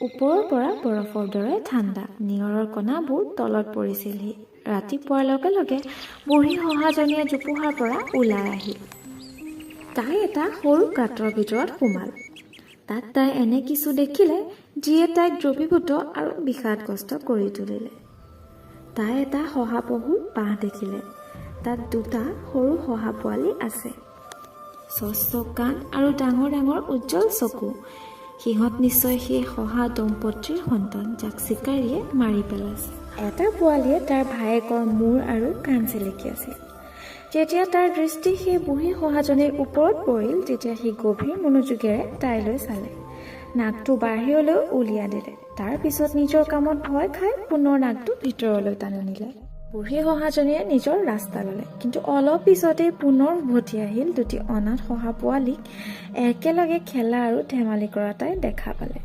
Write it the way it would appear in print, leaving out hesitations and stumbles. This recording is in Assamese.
ওপৰৰ পৰা বৰফৰ দৰে ঠাণ্ডা নিয়ৰৰ কণাবোৰ তলত পৰিছিলহি। ৰাতিপুৱাৰ লগে লগে বুঢ়ী শহাজনীয়ে জোপোহাৰ পৰা ওলাই আহিল। তাই এটা সৰু গাঁতৰ ভিতৰত সোমাল। তাত তাই এনে কিছু দেখিলে যিয়ে তাইক দ্ৰৱীভূত আৰু বিষাদগ্ৰস্ত কৰি তুলিলে। তাই এটা শহাপহুৰ বাঁহ দেখিলে। তাত দুটা সৰু শহা পোৱালি আছে। স্বচ্ছ কাণ আৰু ডাঙৰ ডাঙৰ উজ্জ্বল চকু। সিহঁত নিশ্চয় সেই শহা দম্পতীৰ সন্তান, যাক চিকাৰীয়ে মাৰি পেলাইছে। এটা পোৱালীয়ে তাৰ ভায়েকৰ মূৰ আৰু কাণ চেলেকি আছিল। যেতিয়া তাৰ দৃষ্টি সেই বুঢ়ী শহাজনীৰ ওপৰত পৰিল, তেতিয়া সি গভীৰ মনোযোগেৰে তাইলৈ চালে। নাকটো বাহিৰলৈ উলিয়াই দিলে। তাৰ পিছত নিজৰ কামত ভয় খাই পুনৰ নাকটো ভিতৰলৈ টানি নিলে। বুঢ়ী শহাজনীয়ে নিজৰ ৰাস্তা ল'লে, কিন্তু অলপ পিছতেই পুনৰ উভতি আহিল দুটি অনাথ শহা পোৱালীক একেলগে খেলা আৰু ধেমালি কৰা তাই দেখা পালে।